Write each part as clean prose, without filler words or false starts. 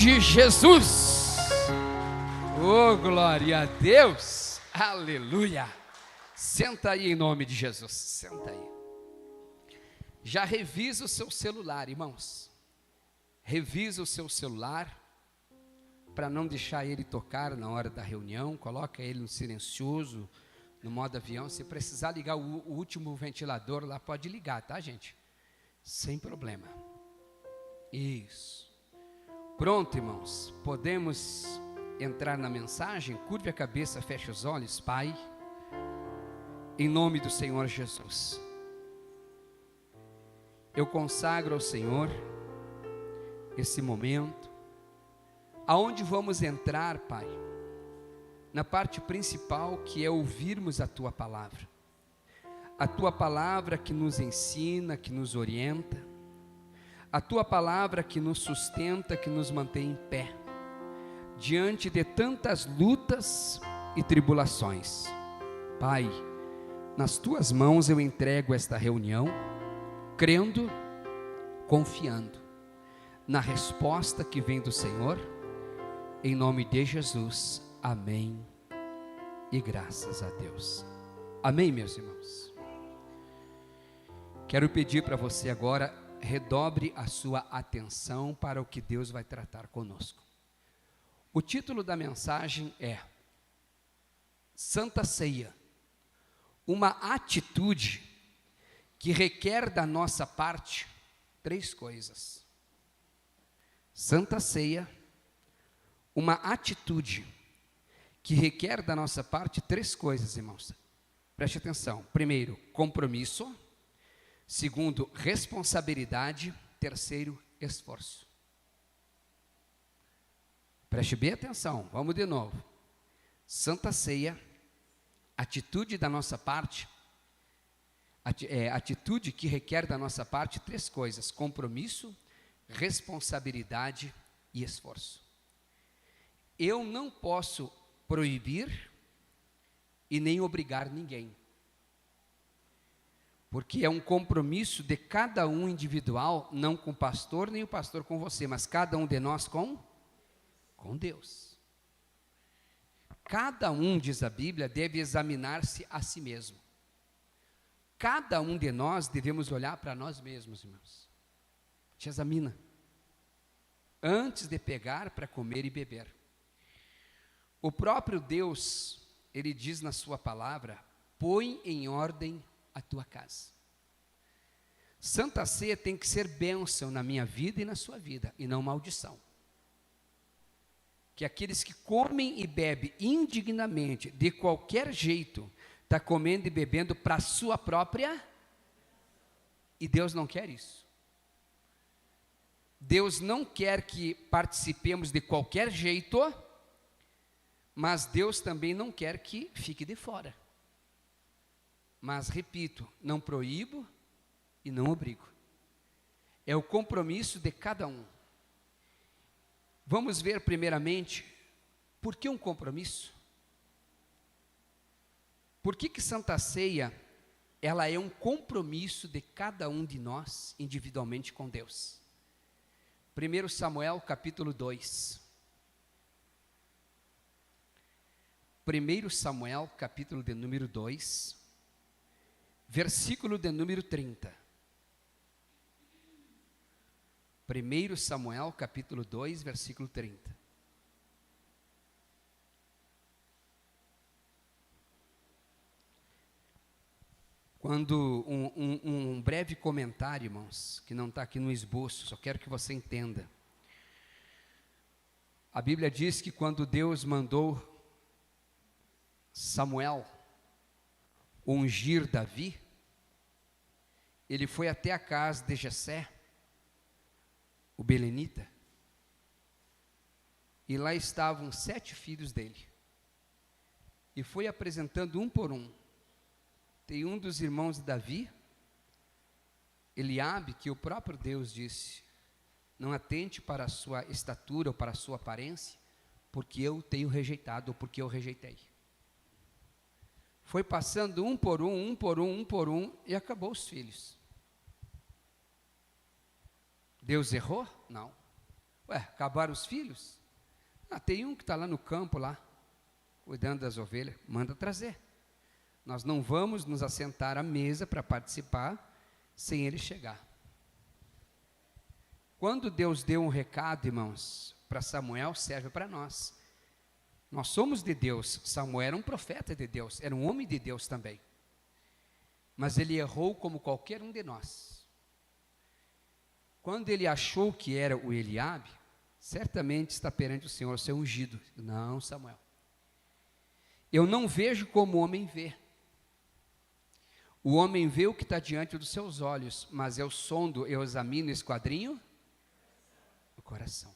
De Jesus. Oh, glória a Deus. Aleluia. Senta aí em nome de Jesus. Senta aí. Já revisa o seu celular, irmãos. Revisa o seu celular para não deixar ele tocar na hora da reunião. Coloca ele no silencioso, no modo avião. Se precisar ligar o último ventilador lá, pode ligar, tá, gente? Sem problema. Isso. Pronto, irmãos, podemos entrar na mensagem? Curve a cabeça, feche os olhos. Pai, em nome do Senhor Jesus, eu consagro ao Senhor esse momento, aonde vamos entrar, Pai, na parte principal, que é ouvirmos a Tua Palavra. A Tua Palavra que nos ensina, que nos orienta, a Tua Palavra que nos sustenta, que nos mantém em pé, diante de tantas lutas e tribulações. Pai, nas Tuas mãos eu entrego esta reunião, crendo, confiando na resposta que vem do Senhor, em nome de Jesus, amém, e graças a Deus. Amém, meus irmãos. Quero pedir para você agora, redobre a sua atenção para o que Deus vai tratar conosco. O título da mensagem é Santa Ceia, uma atitude que requer da nossa parte três coisas. Santa Ceia, uma atitude que requer da nossa parte três coisas, irmãos. Preste atenção. Primeiro, compromisso. Segundo, responsabilidade. Terceiro, esforço. Preste bem atenção, vamos de novo. Santa Ceia, atitude da nossa parte, atitude que requer da nossa parte três coisas: compromisso, responsabilidade e esforço. Eu não posso proibir e nem obrigar ninguém, porque é um compromisso de cada um individual, não com o pastor, nem o pastor com você, mas cada um de nós com Deus. Cada um, diz a Bíblia, deve examinar-se a si mesmo. Cada um de nós devemos olhar para nós mesmos, irmãos. Te examina, antes de pegar para comer e beber. O próprio Deus, Ele diz na sua palavra: põe em ordem a tua casa. Santa Ceia tem que ser bênção na minha vida e na sua vida, e não maldição. Que aqueles que comem e bebem indignamente, de qualquer jeito, está comendo e bebendo para a sua própria, e Deus não quer isso. Deus não quer que participemos de qualquer jeito, mas Deus também não quer que fique de fora. Mas, repito, não proíbo e não obrigo. É o compromisso de cada um. Vamos ver primeiramente, por que um compromisso? Por que Santa Ceia, ela é um compromisso de cada um de nós, individualmente com Deus? 1 Samuel capítulo 2. 1 Samuel capítulo de número 2, versículo de número 30. 1 Samuel capítulo 2, versículo 30. Quando um breve comentário, irmãos, que não está aqui no esboço, só quero que você entenda. A Bíblia diz que quando Deus mandou Samuel ungir Davi, ele foi até a casa de Jessé, o belenita, e lá estavam 7 filhos dele, e foi apresentando um por um. Tem um dos irmãos de Davi, Eliabe, que o próprio Deus disse: não atente para a sua estatura ou para a sua aparência, porque eu tenho rejeitado, ou porque eu rejeitei. Foi passando um por um, e acabou os filhos. Deus errou? Não. Ué, acabaram os filhos? Tem um que está lá no campo, lá, cuidando das ovelhas, manda trazer. Nós não vamos nos assentar à mesa para participar sem ele chegar. Quando Deus deu um recado, irmãos, para Samuel, serve para nós. Nós somos de Deus. Samuel era um profeta de Deus, era um homem de Deus também. Mas ele errou como qualquer um de nós. Quando ele achou que era o Eliabe, certamente está perante o Senhor, ser ungido. Não, Samuel. Eu não vejo como o homem vê. O homem vê o que está diante dos seus olhos, mas eu sondo, eu examino, esquadrinho o coração.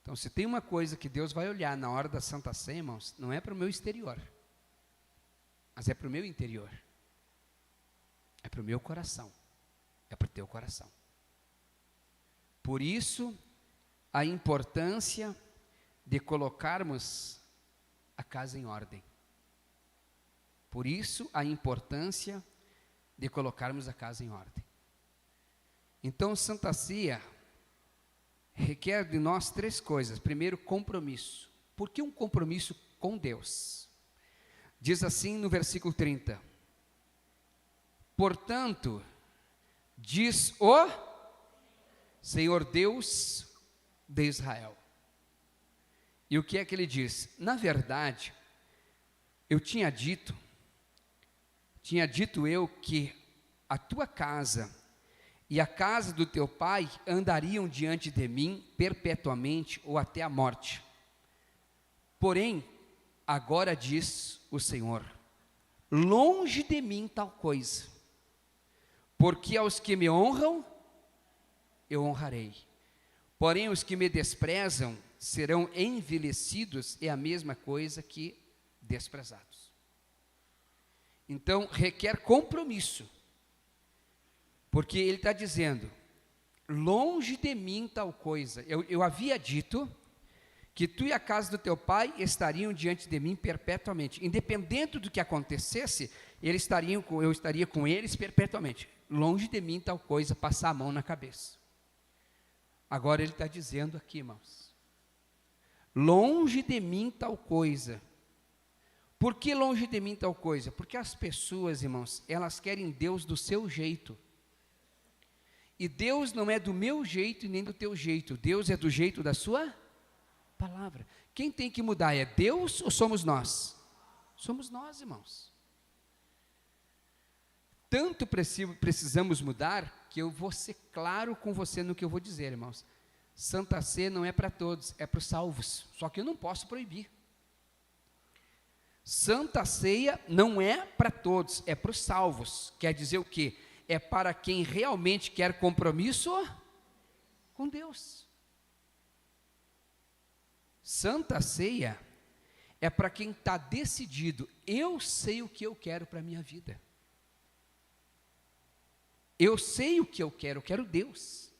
Então, se tem uma coisa que Deus vai olhar na hora da Santa Ceia, irmãos, não é para o meu exterior, mas é para o meu interior. É para o meu coração. É para o teu coração. Por isso, a importância de colocarmos a casa em ordem. Por isso, a importância de colocarmos a casa em ordem. Então, Santa Ceia requer de nós 3 coisas. Primeiro, compromisso. Por que um compromisso com Deus? Diz assim no versículo 30. Portanto, diz o Senhor Deus de Israel. E o que é que ele diz? Na verdade, eu tinha dito eu que a tua casa e a casa do teu pai andariam diante de mim perpetuamente ou até a morte. Porém, agora diz o Senhor, longe de mim tal coisa, porque aos que me honram, eu honrarei. Porém, os que me desprezam serão envelhecidos, é a mesma coisa que desprezados. Então, requer compromisso, porque ele está dizendo, longe de mim tal coisa. Eu havia dito que tu e a casa do teu pai estariam diante de mim perpetuamente. Independente do que acontecesse, eu estaria com eles perpetuamente. Longe de mim tal coisa, passar a mão na cabeça. Agora ele está dizendo aqui, irmãos, longe de mim tal coisa. Por que longe de mim tal coisa? Porque as pessoas, irmãos, elas querem Deus do seu jeito. E Deus não é do meu jeito e nem do teu jeito. Deus é do jeito da sua palavra. Quem tem que mudar é Deus ou somos nós? Somos nós, irmãos. Tanto precisamos mudar que eu vou ser claro com você no que eu vou dizer, irmãos. Santa Ceia não é para todos, é para os salvos. Só que eu não posso proibir. Santa Ceia não é para todos, é para os salvos. Quer dizer o quê? É para quem realmente quer compromisso com Deus. Santa Ceia é para quem está decidido, eu sei o que eu quero para a minha vida. Eu sei o que eu quero Deus.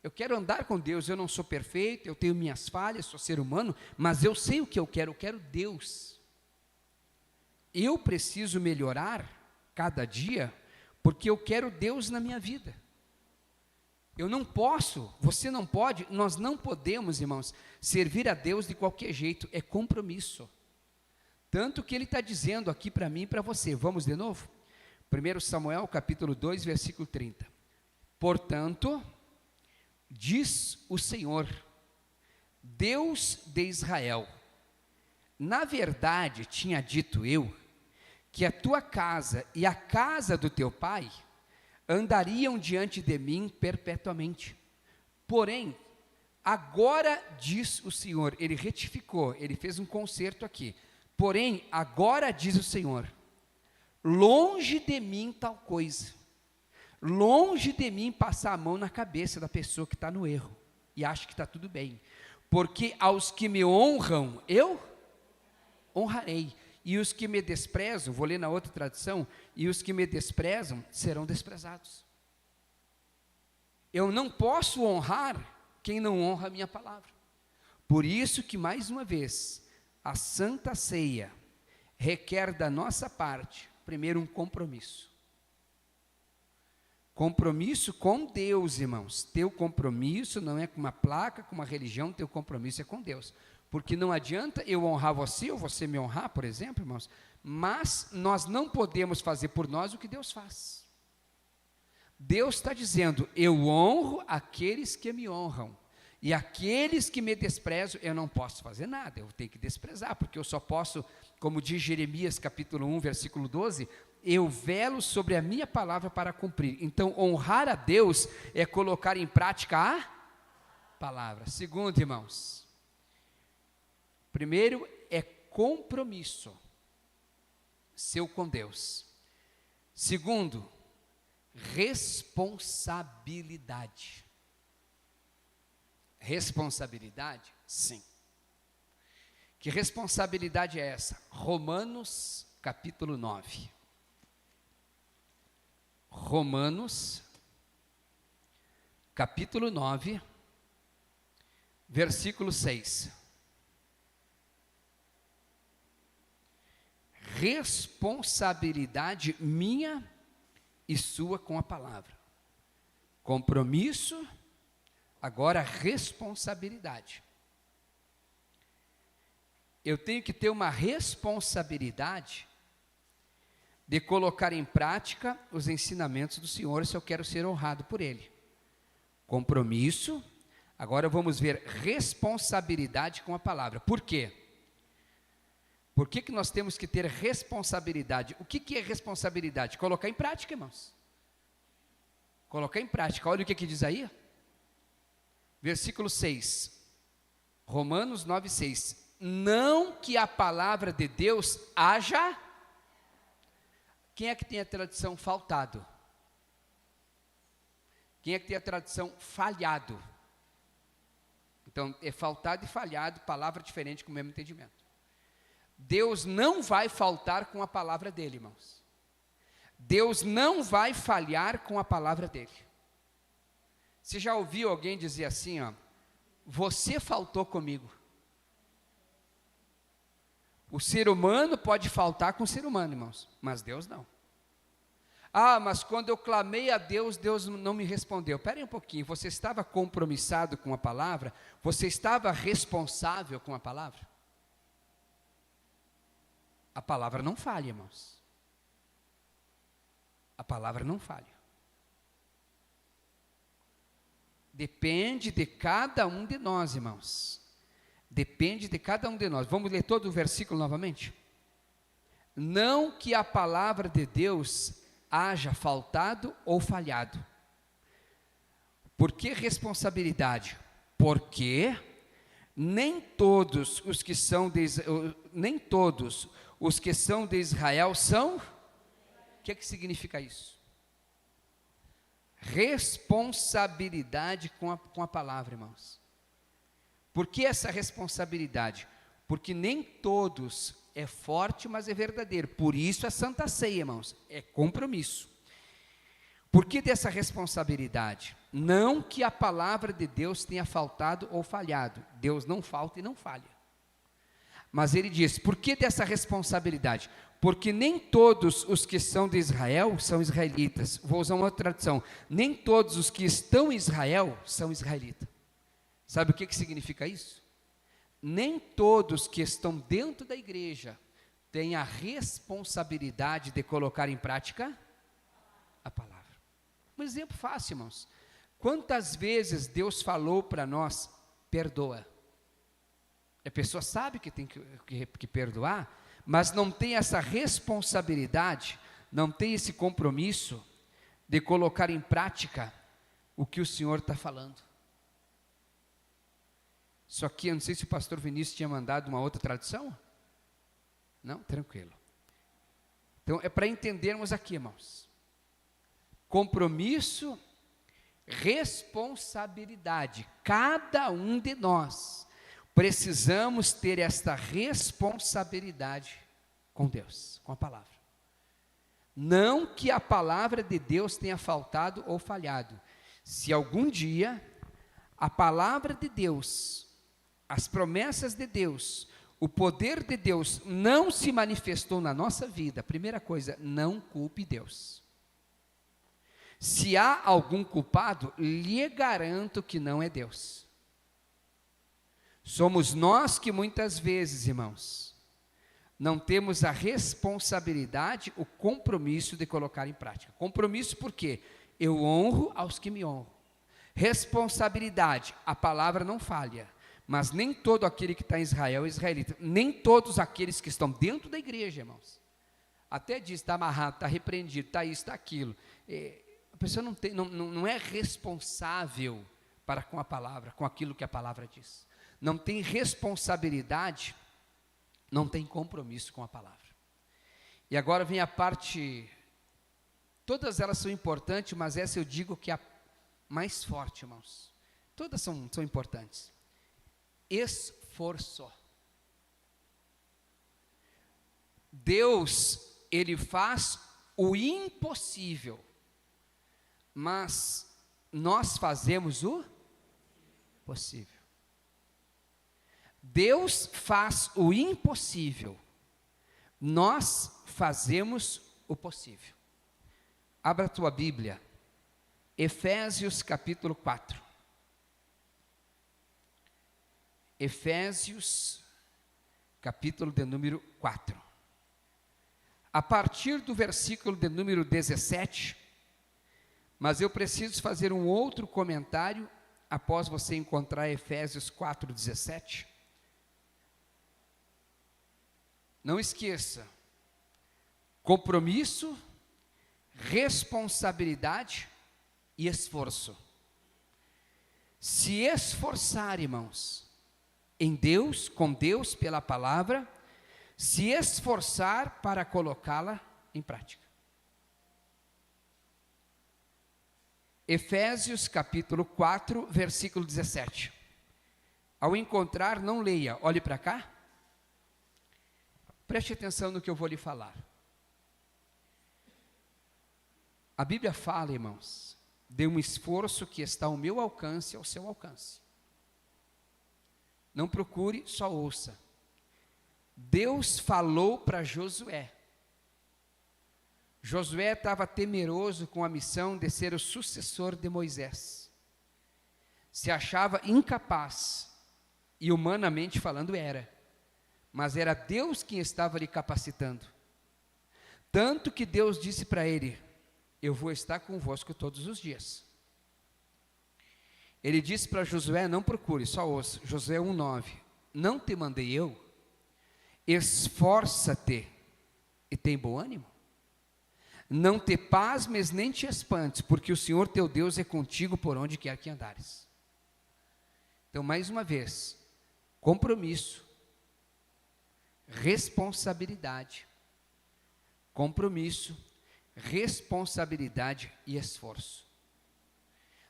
Eu quero andar com Deus, eu não sou perfeito, eu tenho minhas falhas, sou ser humano, mas eu sei o que eu quero Deus. Eu preciso melhorar cada dia, porque eu quero Deus na minha vida. Eu não posso, você não pode, nós não podemos, irmãos, servir a Deus de qualquer jeito, é compromisso. Tanto que ele está dizendo aqui para mim e para você, vamos de novo? 1 Samuel capítulo 2, versículo 30. Portanto, diz o Senhor, Deus de Israel, na verdade tinha dito eu, que a tua casa e a casa do teu pai andariam diante de mim perpetuamente. Porém, agora diz o Senhor, ele retificou, ele fez um conserto aqui. Porém, agora diz o Senhor, longe de mim tal coisa. Longe de mim passar a mão na cabeça da pessoa que está no erro e acha que está tudo bem. Porque aos que me honram, eu honrarei. E os que me desprezam, vou ler na outra tradução, e os que me desprezam serão desprezados. Eu não posso honrar quem não honra a minha palavra. Por isso que, mais uma vez, a Santa Ceia requer da nossa parte, primeiro, um compromisso. Compromisso com Deus, irmãos. Teu compromisso não é com uma placa, com uma religião, teu compromisso é com Deus. Porque não adianta eu honrar você, ou você me honrar, por exemplo, irmãos, mas nós não podemos fazer por nós o que Deus faz. Deus está dizendo, eu honro aqueles que me honram, e aqueles que me desprezam, eu não posso fazer nada, eu tenho que desprezar, porque eu só posso, como diz Jeremias capítulo 1, versículo 12, eu velo sobre a minha palavra para cumprir. Então, honrar a Deus é colocar em prática a palavra. Segundo, irmãos, primeiro é compromisso seu com Deus. Segundo, responsabilidade. Responsabilidade? Sim. Que responsabilidade é essa? Romanos capítulo 9. Romanos capítulo 9, versículo 6. Responsabilidade minha e sua com a palavra. Compromisso, agora responsabilidade. Eu tenho que ter uma responsabilidade de colocar em prática os ensinamentos do Senhor, se eu quero ser honrado por Ele. Compromisso, agora vamos ver responsabilidade com a palavra. Por quê? Por que nós temos que ter responsabilidade? O que é responsabilidade? Colocar em prática, irmãos. Colocar em prática. Olha o que diz aí. Versículo 6. Romanos 9, 6. Não que a palavra de Deus haja... Quem é que tem a tradução faltado? Quem é que tem a tradução falhado? Então, é faltado e falhado, palavra diferente com o mesmo entendimento. Deus não vai faltar com a palavra dele, irmãos. Deus não vai falhar com a palavra dele. Você já ouviu alguém dizer assim, ó, você faltou comigo? O ser humano pode faltar com o ser humano, irmãos, mas Deus não. Ah, mas quando eu clamei a Deus, Deus não me respondeu. Espera aí um pouquinho, você estava compromissado com a palavra? Você estava responsável com a palavra? A palavra não falha, irmãos. A palavra não falha. Depende de cada um de nós, irmãos. Depende de cada um de nós. Vamos ler todo o versículo novamente? Não que a palavra de Deus haja faltado ou falhado. Por que responsabilidade? Porque nem todos os que são de Israel são... O que significa isso? Responsabilidade com a palavra, irmãos. Por que essa responsabilidade? Porque nem todos é forte, mas é verdadeiro. Por isso a Santa Ceia, irmãos, é compromisso. Por que dessa responsabilidade? Não que a palavra de Deus tenha faltado ou falhado. Deus não falta e não falha. Mas ele diz, por que dessa responsabilidade? Porque nem todos os que são de Israel são israelitas. Vou usar uma outra tradução. Nem todos os que estão em Israel são israelitas. Sabe o que significa isso? Nem todos que estão dentro da igreja têm a responsabilidade de colocar em prática a palavra. Um exemplo fácil, irmãos. Quantas vezes Deus falou para nós, perdoa? A pessoa sabe que tem que perdoar, mas não tem essa responsabilidade, não tem esse compromisso de colocar em prática o que o Senhor está falando. Só que eu não sei se o pastor Vinícius tinha mandado uma outra tradução. Não? Tranquilo. Então, é para entendermos aqui, irmãos. Compromisso, responsabilidade. Cada um de nós precisamos ter esta responsabilidade com Deus, com a palavra. Não que a palavra de Deus tenha faltado ou falhado. Se algum dia a palavra de Deus, as promessas de Deus, o poder de Deus não se manifestou na nossa vida, primeira coisa, não culpe Deus. Se há algum culpado, lhe garanto que não é Deus. Somos nós que muitas vezes, irmãos, não temos a responsabilidade, o compromisso de colocar em prática. Compromisso por quê? Eu honro aos que me honram. Responsabilidade, a palavra não falha, mas nem todo aquele que está em Israel é israelita, nem todos aqueles que estão dentro da igreja, irmãos. Até diz, está amarrado, está repreendido, está isso, está aquilo. A pessoa não é responsável para com a palavra, com aquilo que a palavra diz. Não tem responsabilidade, não tem compromisso com a palavra. E agora vem a parte, todas elas são importantes, mas essa eu digo que é a mais forte, irmãos. Todas são importantes. Esforço. Deus, Ele faz o impossível, mas nós fazemos o possível. Deus faz o impossível, nós fazemos o possível. Abra a tua Bíblia, Efésios capítulo 4. Efésios capítulo de número 4. A partir do versículo de número 17, mas eu preciso fazer um outro comentário após você encontrar Efésios 4:17. Não esqueça, compromisso, responsabilidade e esforço. Se esforçar, irmãos, em Deus, com Deus, pela palavra, se esforçar para colocá-la em prática. Efésios capítulo 4, versículo 17. Ao encontrar, não leia, olhe para cá. Preste atenção no que eu vou lhe falar. A Bíblia fala, irmãos, de um esforço que está ao meu alcance e ao seu alcance. Não procure, só ouça. Deus falou para Josué. Josué estava temeroso com a missão de ser o sucessor de Moisés. Se achava incapaz, e humanamente falando era, mas era Deus quem estava lhe capacitando. Tanto que Deus disse para ele: eu vou estar convosco todos os dias. Ele disse para Josué: não procure, só ouça. Josué 1:9. Não te mandei eu? Esforça-te e tem bom ânimo. Não te pasmes nem te espantes, porque o Senhor teu Deus é contigo por onde quer que andares. Então, mais uma vez, compromisso, responsabilidade, compromisso, responsabilidade e esforço.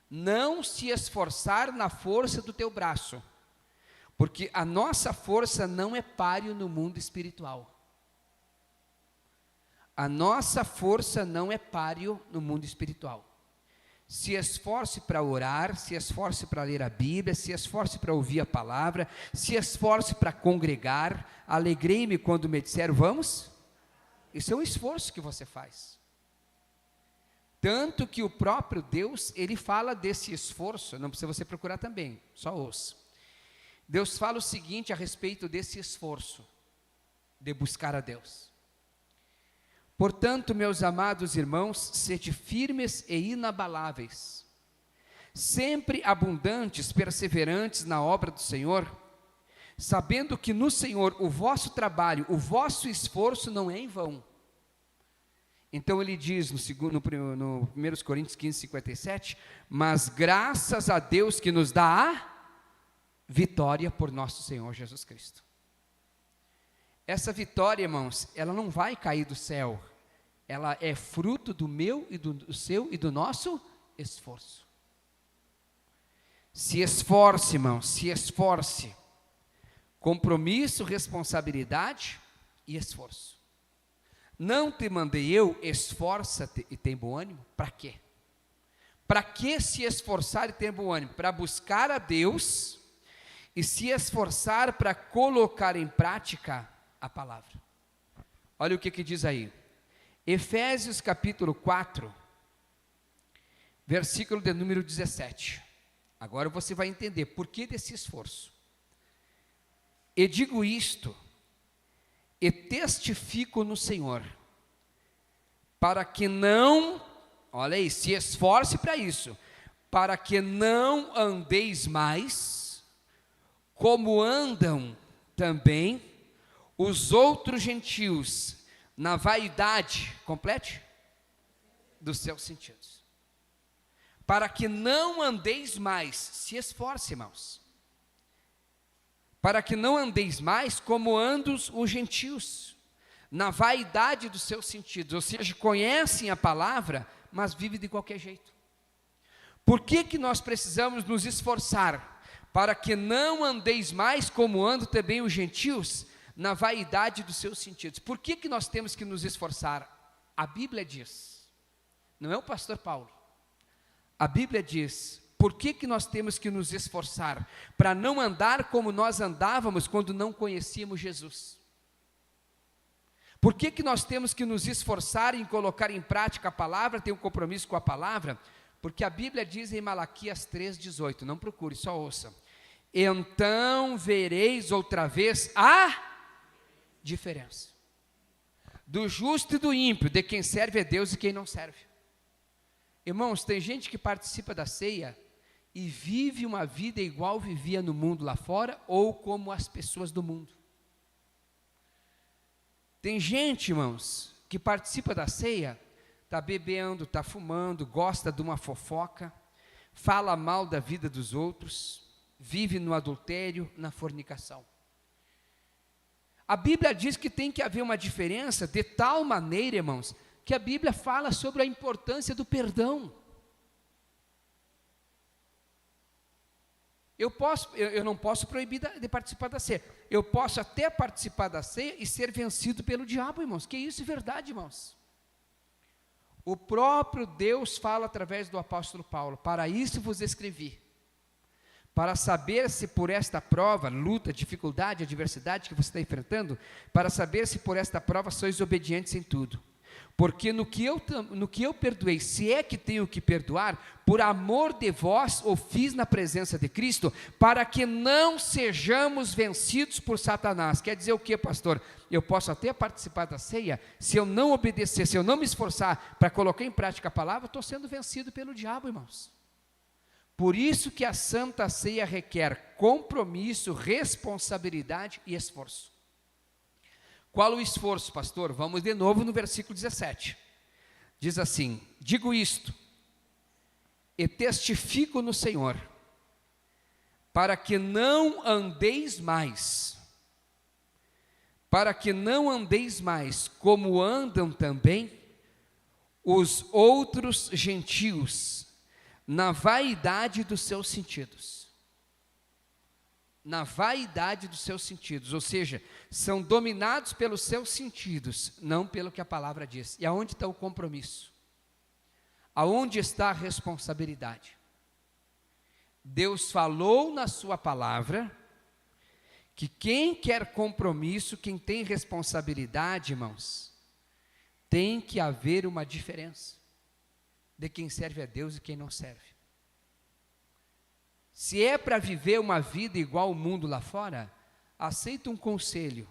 Não se esforçar na força do teu braço, porque a nossa força não é páreo no mundo espiritual. A nossa força não é páreo no mundo espiritual. Se esforce para orar, se esforce para ler a Bíblia, se esforce para ouvir a palavra, se esforce para congregar. Alegrei-me quando me disseram, vamos? Isso é um esforço que você faz. Tanto que o próprio Deus, Ele fala desse esforço, não precisa você procurar também, só ouça. Deus fala o seguinte a respeito desse esforço, de buscar a Deus. Portanto, meus amados irmãos, sede firmes e inabaláveis, sempre abundantes, perseverantes na obra do Senhor, sabendo que no Senhor o vosso trabalho, o vosso esforço não é em vão. Então ele diz no 1 Coríntios 15:57, mas graças a Deus que nos dá a vitória por nosso Senhor Jesus Cristo. Essa vitória, irmãos, ela não vai cair do céu, ela é fruto do meu e do seu e do nosso esforço. Se esforce, irmãos, se esforce. Compromisso, responsabilidade e esforço. Não te mandei eu, esforça-te e tem bom ânimo? Para quê? Para que se esforçar e ter bom ânimo? Para buscar a Deus e se esforçar para colocar em prática a palavra. Olha o que diz aí. Efésios capítulo 4, versículo de número 17. Agora você vai entender por que desse esforço. E digo isto, e testifico no Senhor, para que não, olha aí, se esforce para isso, para que não andeis mais, como andam também os outros gentios, na vaidade, complete, dos seus sentidos. Para que não andeis mais, se esforce, irmãos, para que não andeis mais como andam os gentios, na vaidade dos seus sentidos, ou seja, conhecem a palavra, mas vivem de qualquer jeito. Por que nós precisamos nos esforçar? Para que não andeis mais como andam também os gentios, na vaidade dos seus sentidos. Por que nós temos que nos esforçar? A Bíblia diz, não é o pastor Paulo, a Bíblia diz, por que nós temos que nos esforçar? Para não andar como nós andávamos quando não conhecíamos Jesus. Por que nós temos que nos esforçar em colocar em prática a palavra, ter um compromisso com a palavra? Porque a Bíblia diz em Malaquias 3,18, não procure, só ouça. Então vereis outra vez a diferença do justo e do ímpio, de quem serve a Deus e quem não serve. Irmãos, tem gente que participa da ceia e vive uma vida igual vivia no mundo lá fora, ou como as pessoas do mundo. Tem gente, irmãos, que participa da ceia, está bebendo, está fumando, gosta de uma fofoca, fala mal da vida dos outros, vive no adultério, na fornicação. A Bíblia diz que tem que haver uma diferença de tal maneira, irmãos, que a Bíblia fala sobre a importância do perdão. Eu não posso proibir de participar da ceia. Eu posso até participar da ceia e ser vencido pelo diabo, irmãos. Que isso é verdade, irmãos. O próprio Deus fala através do apóstolo Paulo: para isso vos escrevi, para saber se por esta prova, luta, dificuldade, adversidade que você está enfrentando, para saber se por esta prova sois obedientes em tudo. Porque no que eu perdoei, se é que tenho que perdoar, por amor de vós o fiz na presença de Cristo, para que não sejamos vencidos por Satanás. Quer dizer o que, pastor? Eu posso até participar da ceia, se eu não obedecer, se eu não me esforçar para colocar em prática a palavra, estou sendo vencido pelo diabo, irmãos. Por isso que a Santa Ceia requer compromisso, responsabilidade e esforço. Qual o esforço, pastor? Vamos de novo no versículo 17. Diz assim: digo isto, e testifico no Senhor, para que não andeis mais, como andam também os outros gentios, na vaidade dos seus sentidos. Na vaidade dos seus sentidos, ou seja, são dominados pelos seus sentidos, não pelo que a palavra diz. E aonde está o compromisso? Aonde está a responsabilidade? Deus falou na sua palavra que quem quer compromisso, quem tem responsabilidade, irmãos, tem que haver uma diferença de quem serve a Deus e quem não serve. Se é para viver uma vida igual ao mundo lá fora, aceita um conselho,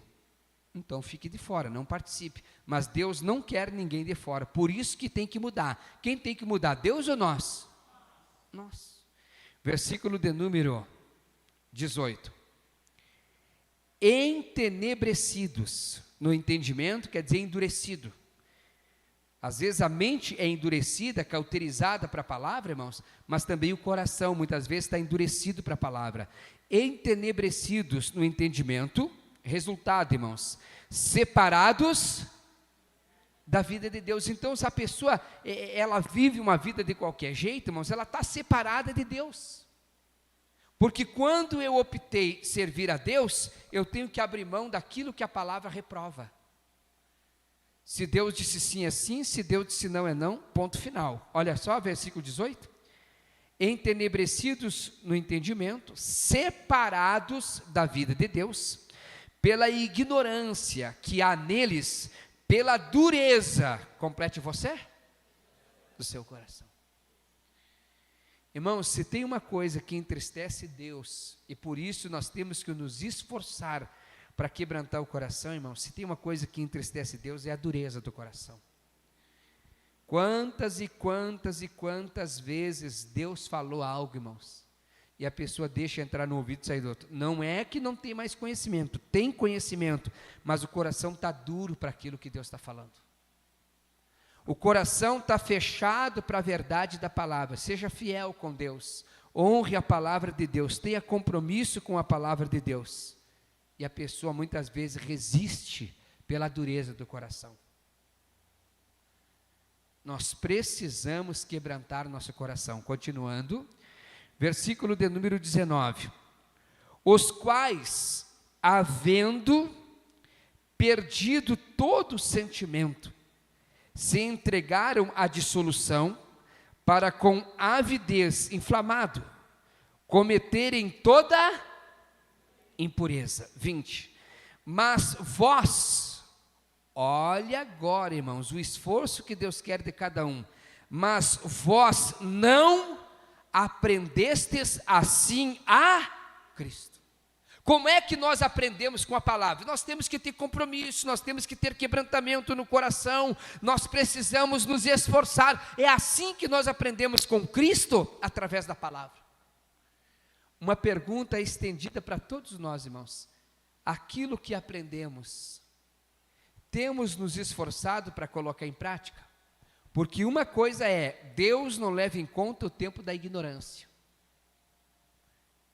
então fique de fora, não participe. Mas Deus não quer ninguém de fora, por isso que tem que mudar. Quem tem que mudar, Deus ou nós? Nós. Versículo de número 18. Entenebrecidos, no entendimento quer dizer endurecido. Às vezes a mente é endurecida, cauterizada para a palavra, irmãos, mas também o coração muitas vezes está endurecido para a palavra. Entenebrecidos no entendimento, resultado, irmãos, separados da vida de Deus. Então, se a pessoa, ela vive uma vida de qualquer jeito, irmãos, ela está separada de Deus. Porque quando eu optei servir a Deus, eu tenho que abrir mão daquilo que a palavra reprova. Se Deus disse sim, é sim. Se Deus disse não, é não. Ponto final. Olha só, versículo 18. Entenebrecidos no entendimento, separados da vida de Deus, pela ignorância que há neles, pela dureza, complete você, do seu coração. Irmãos, se tem uma coisa que entristece Deus, e por isso nós temos que nos esforçar para quebrantar o coração, irmãos, se tem uma coisa que entristece Deus, é a dureza do coração. Quantas e quantas e quantas vezes Deus falou algo, irmãos, e a pessoa deixa entrar no ouvido e sair do outro. Não é que não tem mais conhecimento, tem conhecimento, mas o coração está duro para aquilo que Deus está falando. O coração está fechado para a verdade da palavra. Seja fiel com Deus, honre a palavra de Deus, tenha compromisso com a palavra de Deus. E a pessoa muitas vezes resiste pela dureza do coração. Nós precisamos quebrantar nosso coração. Continuando, versículo de número 19. Os quais, havendo perdido todo o sentimento, se entregaram à dissolução, para com avidez inflamado, cometerem toda impureza. 20. Mas vós, olha agora, irmãos, o esforço que Deus quer de cada um. Mas vós não aprendestes assim a Cristo. Como é que nós aprendemos com a palavra? Nós temos que ter compromisso, nós temos que ter quebrantamento no coração, nós precisamos nos esforçar. É assim que nós aprendemos com Cristo, através da palavra. Uma pergunta estendida para todos nós, irmãos. Aquilo que aprendemos, temos nos esforçado para colocar em prática? Porque uma coisa é, Deus não leva em conta o tempo da ignorância.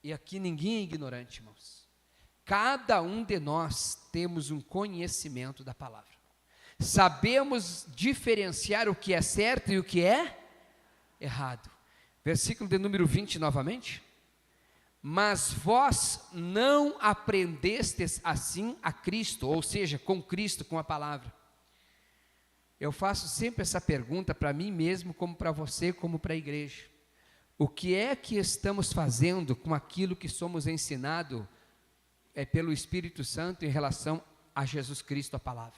E aqui ninguém é ignorante, irmãos. Cada um de nós temos um conhecimento da palavra. Sabemos diferenciar o que é certo e o que é errado. Versículo de número 20 novamente. Mas vós não aprendestes assim a Cristo, ou seja, com Cristo, com a palavra. Eu faço sempre essa pergunta para mim mesmo, como para você, como para a igreja. O que é que estamos fazendo com aquilo que somos ensinados pelo Espírito Santo em relação a Jesus Cristo, a palavra?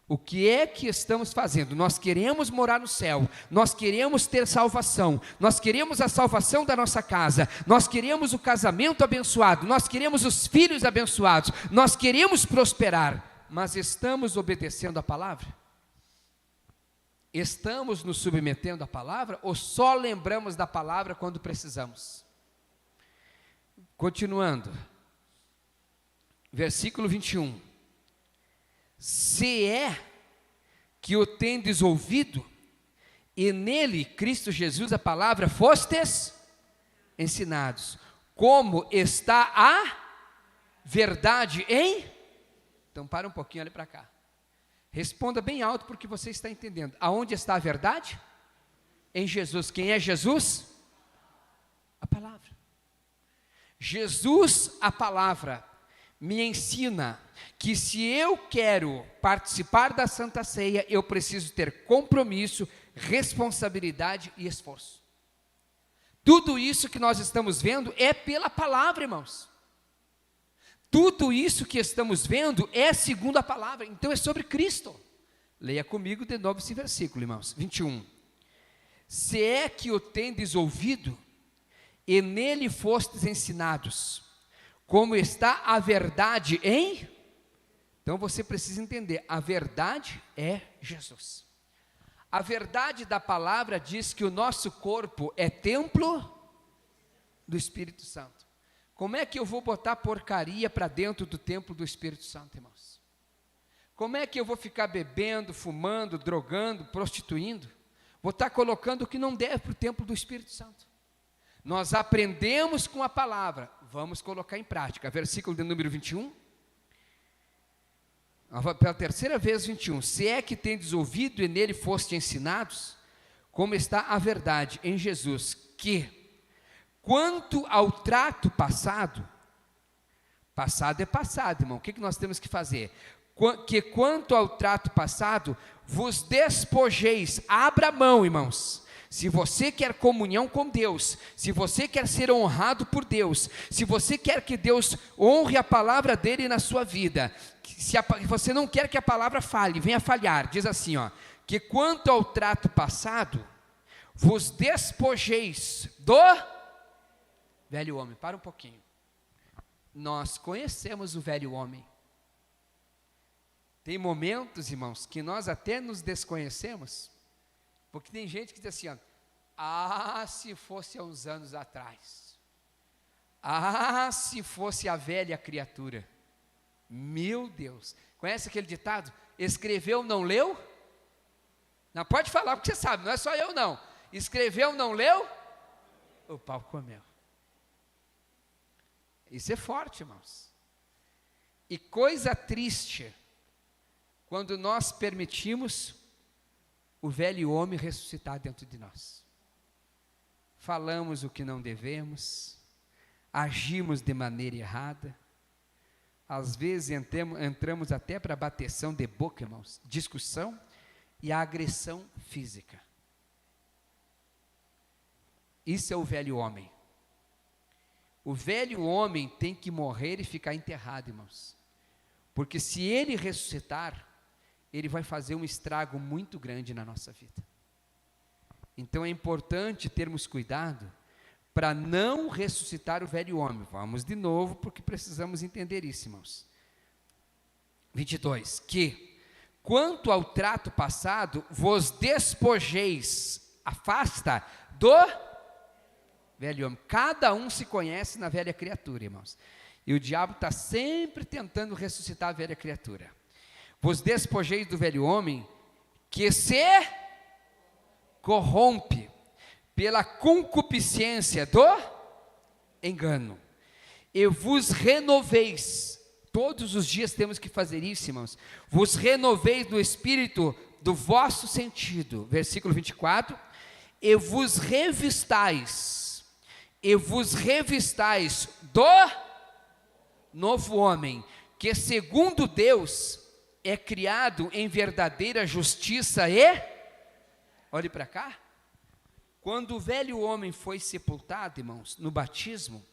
O que é que estamos fazendo? Nós queremos morar no céu, nós queremos ter salvação, nós queremos a salvação da nossa casa, nós queremos o casamento abençoado, nós queremos os filhos abençoados, nós queremos prosperar, mas estamos obedecendo a palavra? Estamos nos submetendo à palavra ou só lembramos da palavra quando precisamos? Continuando, versículo 21. Se é que o tendes ouvido, e nele, Cristo Jesus, a palavra, fostes ensinados, como está a verdade em... Então para um pouquinho, olha para cá. Responda bem alto porque você está entendendo. Aonde está a verdade? Em Jesus. Quem é Jesus? A palavra. Jesus, a palavra, me ensina que se eu quero participar da Santa Ceia, eu preciso ter compromisso, responsabilidade e esforço. Tudo isso que nós estamos vendo é pela palavra, irmãos. Tudo isso que estamos vendo é segundo a palavra, então é sobre Cristo. Leia comigo de novo esse versículo, irmãos, 21. Se é que o tendes ouvido, e nele fostes ensinados, como está a verdade em... Então você precisa entender, a verdade é Jesus. A verdade da palavra diz que o nosso corpo é templo do Espírito Santo. Como é que eu vou botar porcaria para dentro do templo do Espírito Santo, irmãos? Como é que eu vou ficar bebendo, fumando, drogando, prostituindo? Vou estar colocando o que não deve para o templo do Espírito Santo. Nós aprendemos com a palavra, vamos colocar em prática. Versículo de número 21. Pela terceira vez, 21. Se é que tendes ouvido e nele foste ensinados, como está a verdade em Jesus, que... Quanto ao trato passado, passado é passado, irmão, o que nós temos que fazer? Que quanto ao trato passado, vos despojeis, abra mão, irmãos. Se você quer comunhão com Deus, se você quer ser honrado por Deus, se você quer que Deus honre a palavra dele na sua vida, se você não quer que a palavra falhe, venha falhar, diz assim, ó, que quanto ao trato passado, vos despojeis do velho homem. Para um pouquinho. Nós conhecemos o velho homem. Tem momentos, irmãos, que nós até nos desconhecemos, porque tem gente que diz assim, ó, se fosse há uns anos atrás, se fosse a velha criatura, meu Deus, conhece aquele ditado, escreveu, não leu? Não, pode falar, porque você sabe, não é só eu não, escreveu, não leu? O pau comeu. Isso é forte, irmãos, e coisa triste, quando nós permitimos o velho homem ressuscitar dentro de nós. Falamos o que não devemos, agimos de maneira errada, às vezes entramos até para bateção de boca, irmãos, discussão e a agressão física. Isso é o velho homem. O velho homem tem que morrer e ficar enterrado, irmãos, porque se ele ressuscitar, ele vai fazer um estrago muito grande na nossa vida. Então é importante termos cuidado para não ressuscitar o velho homem. Vamos de novo, porque precisamos entender isso, irmãos. 22, que, quanto ao trato passado, vos despojeis, afasta do velho homem. Cada um se conhece na velha criatura, irmãos. E o diabo está sempre tentando ressuscitar a velha criatura. Vos despojeis do velho homem, que se corrompe pela concupiscência do engano, e vos renoveis, todos os dias temos que fazer isso, irmãos, vos renoveis no espírito do vosso sentido, versículo 24, e vos revistais do novo homem, que segundo Deus é criado em verdadeira justiça e, olhe para cá, quando o velho homem foi sepultado, irmãos, no batismo,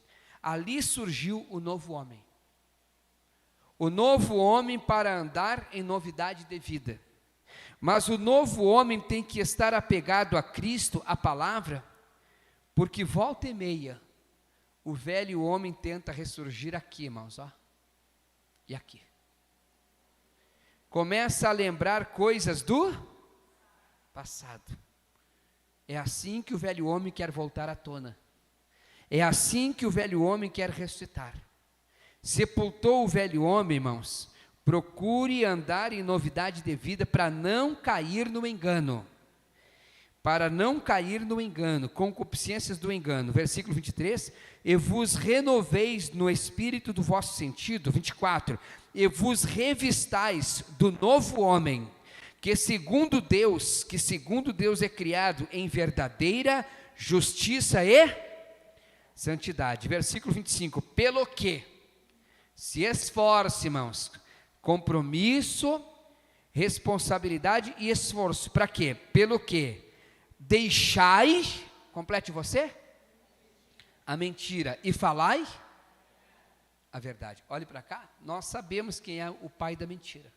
ali surgiu o novo homem. O novo homem para andar em novidade de vida. Mas o novo homem tem que estar apegado a Cristo, a palavra, porque volta e meia, o velho homem tenta ressurgir aqui, irmãos, ó, e aqui. Começa a lembrar coisas do passado. É assim que o velho homem quer voltar à tona. É assim que o velho homem quer ressuscitar. Sepultou o velho homem, irmãos. Procure andar em novidade de vida para não cair no engano. Para não cair no engano, concupiscências do engano. Versículo 23. E vos renoveis no espírito do vosso sentido. 24. E vos revistais do novo homem, que segundo Deus é criado em verdadeira justiça e santidade. Versículo 25, pelo que se esforce, irmãos, compromisso, responsabilidade e esforço, para quê? Pelo que deixai, complete você, a mentira e falai a verdade. Olhe para cá, nós sabemos quem é o pai da mentira.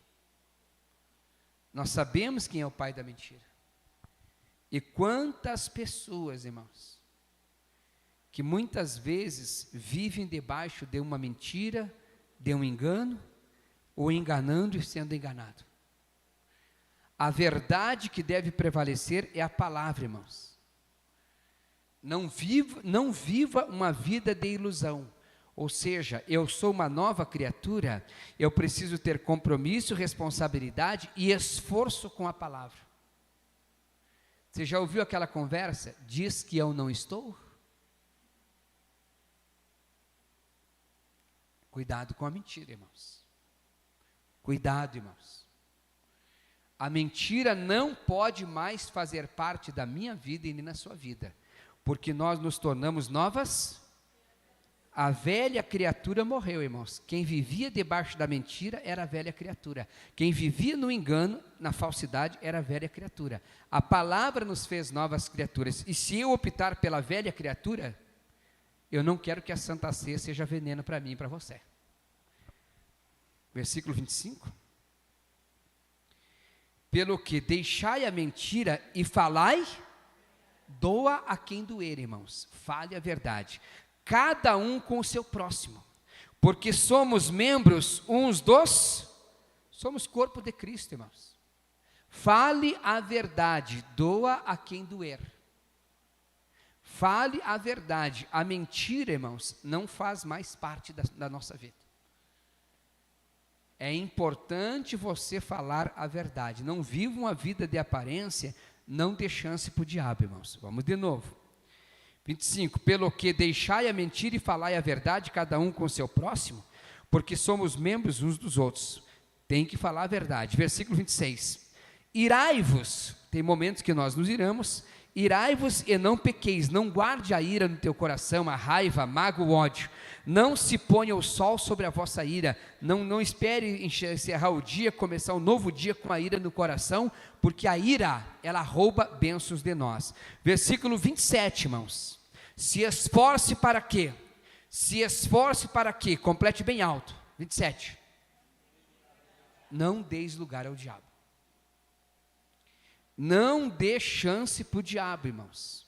Nós sabemos quem é o pai da mentira. E quantas pessoas, irmãos, que muitas vezes vivem debaixo de uma mentira, de um engano, ou enganando e sendo enganado. A verdade que deve prevalecer é a palavra, irmãos. Não viva uma vida de ilusão. Ou seja, eu sou uma nova criatura, eu preciso ter compromisso, responsabilidade e esforço com a palavra. Você já ouviu aquela conversa? Diz que eu não estou? Cuidado com a mentira, irmãos. Cuidado, irmãos. A mentira não pode mais fazer parte da minha vida e nem na sua vida, porque nós nos tornamos novas. A velha criatura morreu, irmãos. Quem vivia debaixo da mentira era a velha criatura. Quem vivia no engano, na falsidade, era a velha criatura. A palavra nos fez novas criaturas. E se eu optar pela velha criatura, eu não quero que a Santa Ceia seja veneno para mim e para você. Versículo 25. Pelo que deixai a mentira e falai Doa a quem doer, irmãos. Fale a verdade. Cada um com o seu próximo. Porque somos membros uns dos... Somos corpo de Cristo, irmãos. Fale a verdade. Doa a quem doer. Fale a verdade. A mentira, irmãos, não faz mais parte da nossa vida. É importante você falar a verdade. Não viva uma vida de aparência, não dê chance para o diabo, irmãos. Vamos de novo. 25. Pelo que deixai a mentira e falai a verdade, cada um com o seu próximo, porque somos membros uns dos outros. Tem que falar a verdade. Versículo 26. Irai-vos, tem momentos que nós nos iramos, irai-vos e não pequeis, não guarde a ira no teu coração, a raiva, a mágoa, o ódio. Não se ponha o sol sobre a vossa ira, não espere encerrar o dia, começar um novo dia com a ira no coração, porque a ira, ela rouba bênçãos de nós. Versículo 27, irmãos. Se esforce para quê? Se esforce para quê? Complete bem alto. 27. Não deis lugar ao diabo. Não dê chance para o diabo, irmãos.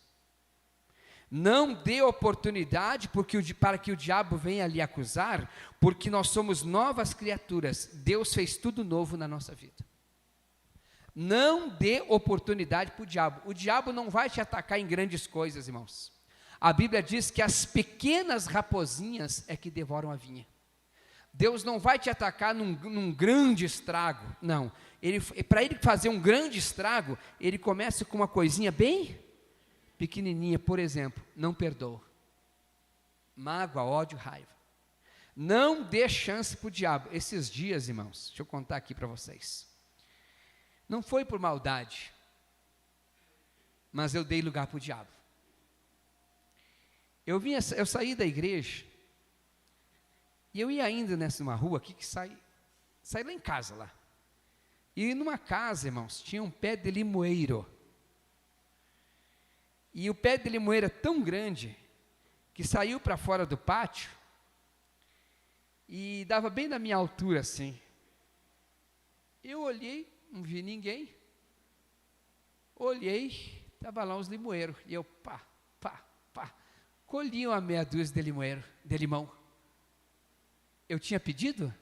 Não dê oportunidade para que o diabo venha lhe acusar, porque nós somos novas criaturas. Deus fez tudo novo na nossa vida. Não dê oportunidade para o diabo. O diabo não vai te atacar em grandes coisas, irmãos. A Bíblia diz que as pequenas raposinhas é que devoram a vinha. Deus não vai te atacar num grande estrago, não. Para ele fazer um grande estrago, ele começa com uma coisinha bem pequenininha. Por exemplo, não perdoa. Mágoa, ódio, raiva. Não dê chance para o diabo. Esses dias, irmãos, deixa eu contar aqui para vocês. Não foi por maldade, mas eu dei lugar para o diabo. Eu saí da igreja, e eu ia ainda numa rua aqui que saí lá em casa, lá. E numa casa, irmãos, tinha um pé de limoeiro. E o pé de limoeiro é tão grande, que saiu para fora do pátio, e dava bem na minha altura, assim. Eu olhei, não vi ninguém. Olhei, estava lá uns limoeiros. E eu, colhi uma meia dúzia de limão. Eu tinha pedido?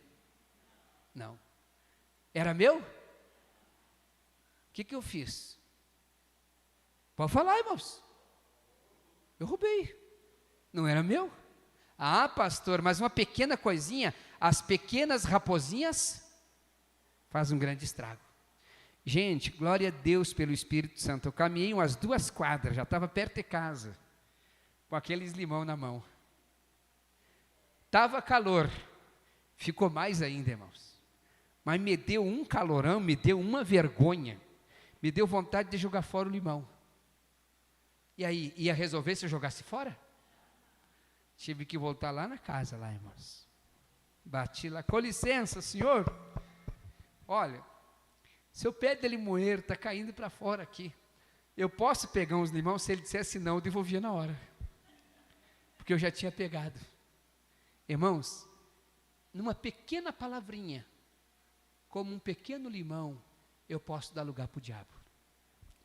Não. Era meu? O que eu fiz? Pode falar, irmãos. Eu roubei. Não era meu? Ah, pastor, mas uma pequena coisinha, as pequenas raposinhas fazem um grande estrago. Gente, glória a Deus pelo Espírito Santo. Eu caminhei umas 2 quadras, já estava perto de casa, com aqueles limão na mão. Estava calor, ficou mais ainda, irmãos. Mas me deu um calorão, me deu uma vergonha, me deu vontade de jogar fora o limão. E aí, ia resolver se eu jogasse fora? Tive que voltar lá na casa, lá, irmãos. Bati lá, com licença, senhor. Olha, seu pé de limoeiro está caindo para fora aqui. Eu posso pegar uns limões? Se ele dissesse não, eu devolvia na hora. Porque eu já tinha pegado. Irmãos, numa pequena palavrinha, como um pequeno limão, eu posso dar lugar para o diabo.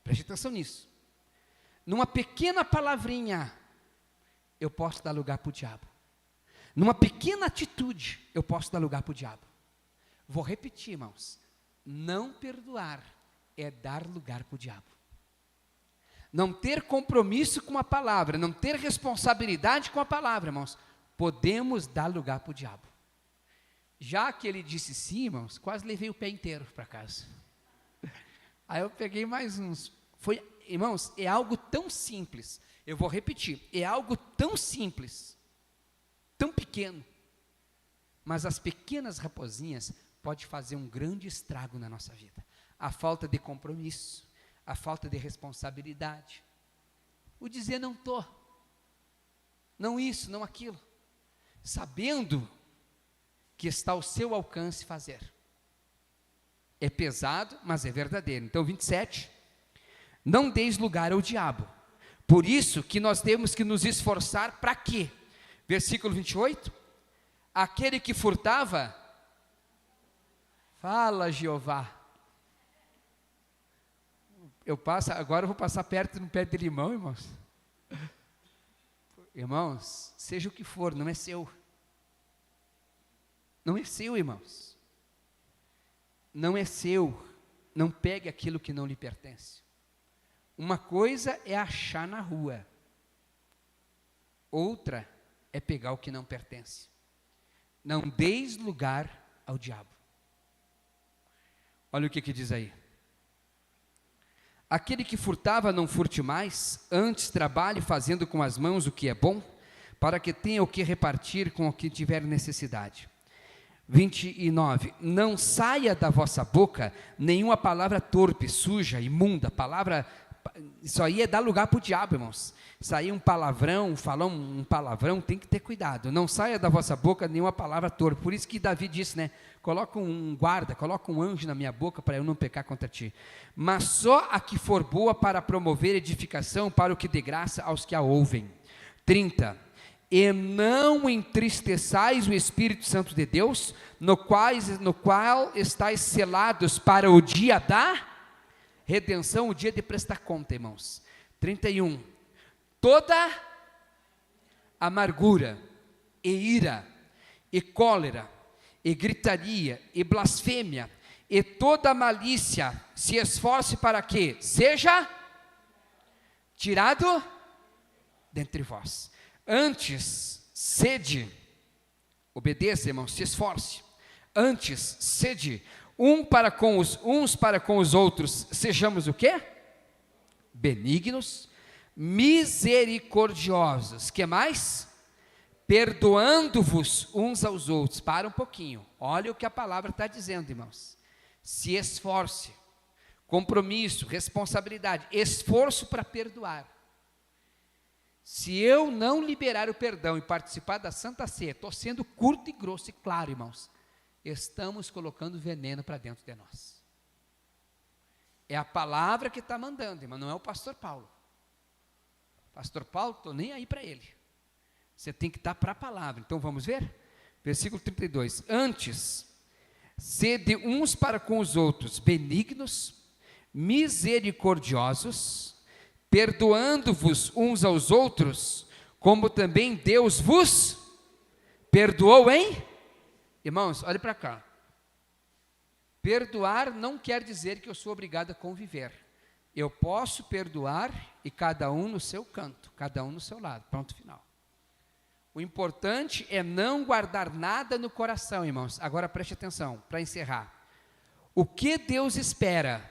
Preste atenção nisso. Numa pequena palavrinha, eu posso dar lugar para o diabo. Numa pequena atitude, eu posso dar lugar para o diabo. Vou repetir, irmãos. Não perdoar é dar lugar para o diabo. Não ter compromisso com a palavra, não ter responsabilidade com a palavra, irmãos, podemos dar lugar para o diabo. Já que ele disse sim, irmãos, quase levei o pé inteiro para casa. Aí eu peguei mais uns. Irmãos, é algo tão simples. Eu vou repetir, é algo tão simples, tão pequeno, mas as pequenas raposinhas podem fazer um grande estrago na nossa vida. A falta de compromisso, a falta de responsabilidade, o dizer não estou, não isso, não aquilo, sabendo que está ao seu alcance fazer. É pesado, mas é verdadeiro. Então 27, não deis lugar ao diabo. Por isso que nós temos que nos esforçar para quê? Versículo 28, aquele que furtava, fala Jeová. Agora eu vou passar perto de um pé de limão, irmãos. Irmãos, seja o que for, não é seu. Não é seu, irmãos. Não é seu. Não pegue aquilo que não lhe pertence. Uma coisa é achar na rua. Outra é pegar o que não pertence. Não deis lugar ao diabo. Olha o que diz aí. Aquele que furtava, não furte mais, antes trabalhe fazendo com as mãos o que é bom, para que tenha o que repartir com o que tiver necessidade. 29. Não saia da vossa boca nenhuma palavra torpe, suja, imunda, isso aí é dar lugar para o diabo, irmãos. Isso aí é um palavrão, falar um palavrão, tem que ter cuidado. Não saia da vossa boca nenhuma palavra torpe. Por isso que Davi disse, né? Coloca um guarda, coloca um anjo na minha boca para eu não pecar contra ti. Mas só a que for boa para promover edificação para o que dê graça aos que a ouvem. 30. E não entristeçais o Espírito Santo de Deus, no qual estáis selados para o dia da redenção, o dia de prestar conta, irmãos. 31. Toda amargura, e ira, e cólera, e gritaria, e blasfêmia, e toda malícia, se esforce para que seja tirado dentre vós. Antes, sede, obedeça, irmãos, se esforce. Antes, sede, uns para com os outros, sejamos o quê? Benignos, misericordiosos. Que mais? Perdoando-vos uns aos outros. Para um pouquinho, olha o que a palavra está dizendo, irmãos. Se esforce, compromisso, responsabilidade, esforço para perdoar. Se eu não liberar o perdão e participar da Santa Ceia, estou sendo curto e grosso e claro, irmãos, estamos colocando veneno para dentro de nós. É a palavra que está mandando, irmão, não é o pastor Paulo. Pastor Paulo, estou nem aí para ele. Você tem que estar para a palavra. Então vamos ver? Versículo 32. Antes, sede uns para com os outros benignos, misericordiosos, perdoando-vos uns aos outros, como também Deus vos perdoou, hein? Irmãos, olhe para cá. Perdoar não quer dizer que eu sou obrigado a conviver. Eu posso perdoar e cada um no seu canto, cada um no seu lado. Pronto, final. O importante é não guardar nada no coração, irmãos. Agora preste atenção, para encerrar. O que Deus espera?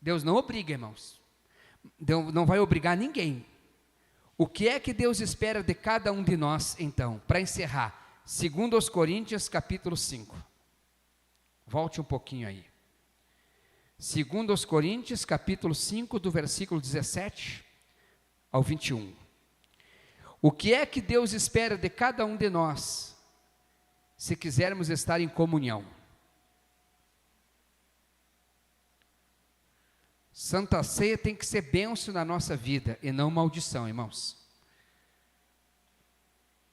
Deus não obriga, irmãos. Deus não vai obrigar ninguém. O que é que Deus espera de cada um de nós, então? Para encerrar, 2 Coríntios capítulo 5. Volte um pouquinho aí. 2 Coríntios capítulo 5, do versículo 17 ao 21. O que é que Deus espera de cada um de nós, se quisermos estar em comunhão? Santa Ceia tem que ser bênção na nossa vida e não maldição, irmãos.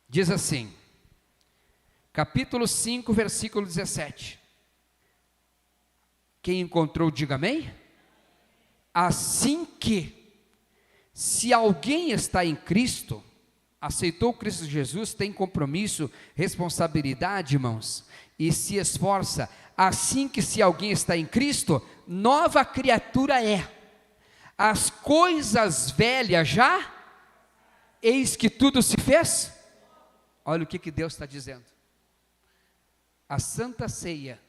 Diz assim, capítulo 5, versículo 17. Quem encontrou, diga amém. Assim que, se alguém está em Cristo, aceitou Cristo Jesus, tem compromisso, responsabilidade, irmãos, e se esforça. Assim que, se alguém está em Cristo, nova criatura é. As coisas velhas já, eis que tudo se fez. Olha o que Deus está dizendo. A Santa Ceia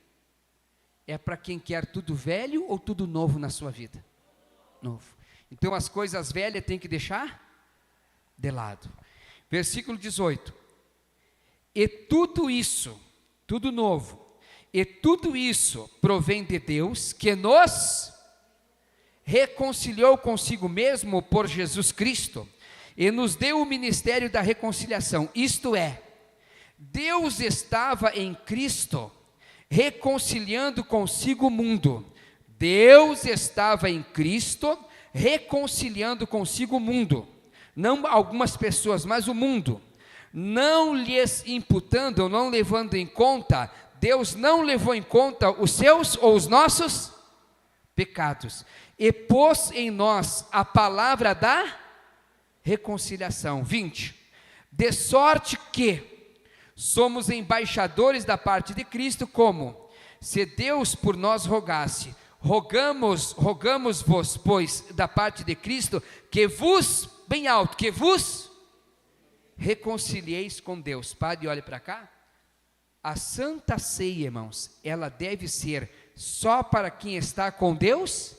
é para quem quer tudo velho ou tudo novo na sua vida? Novo. Então as coisas velhas tem que deixar de lado. Versículo 18. E tudo isso, tudo novo, e tudo isso provém de Deus, que nos reconciliou consigo mesmo por Jesus Cristo, e nos deu o ministério da reconciliação. Isto é, Deus estava em Cristo, reconciliando consigo o mundo. Deus estava em Cristo, reconciliando consigo o mundo. Não algumas pessoas, mas o mundo. Não lhes imputando, ou não levando em conta, Deus não levou em conta os seus ou os nossos pecados, e pôs em nós a palavra da reconciliação. 20. De sorte que somos embaixadores da parte de Cristo, como se Deus por nós rogasse. Rogamos-vos, pois, da parte de Cristo, que vos, bem alto, que vos reconcilieis com Deus. Padre, olhe para cá. A Santa Ceia, irmãos, ela deve ser só para quem está com Deus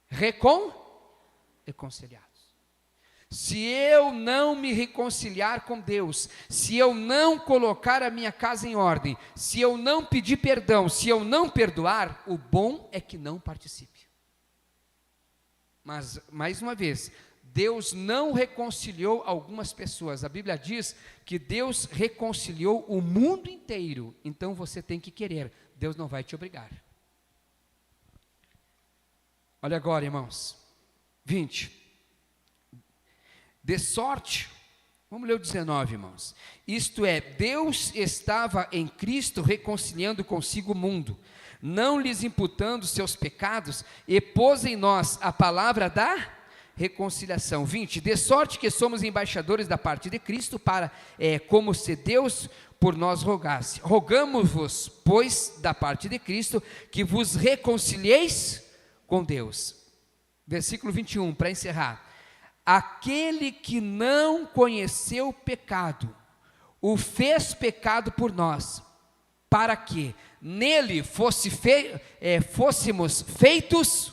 reconciliados. Se eu não me reconciliar com Deus, se eu não colocar a minha casa em ordem, se eu não pedir perdão, se eu não perdoar, o bom é que não participe. Mas, mais uma vez, Deus não reconciliou algumas pessoas. A Bíblia diz que Deus reconciliou o mundo inteiro. Então você tem que querer. Deus não vai te obrigar. Olha agora, irmãos. 20. De sorte, vamos ler o 19, irmãos. Isto é, Deus estava em Cristo reconciliando consigo o mundo, não lhes imputando seus pecados, e pôs em nós a palavra da reconciliação. 20. De sorte que somos embaixadores da parte de Cristo, para, como se Deus por nós rogasse. Rogamos-vos, pois, da parte de Cristo, que vos reconcilieis com Deus. Versículo 21, para encerrar. Aquele que não conheceu o pecado, o fez pecado por nós, para que nele fôssemos feitos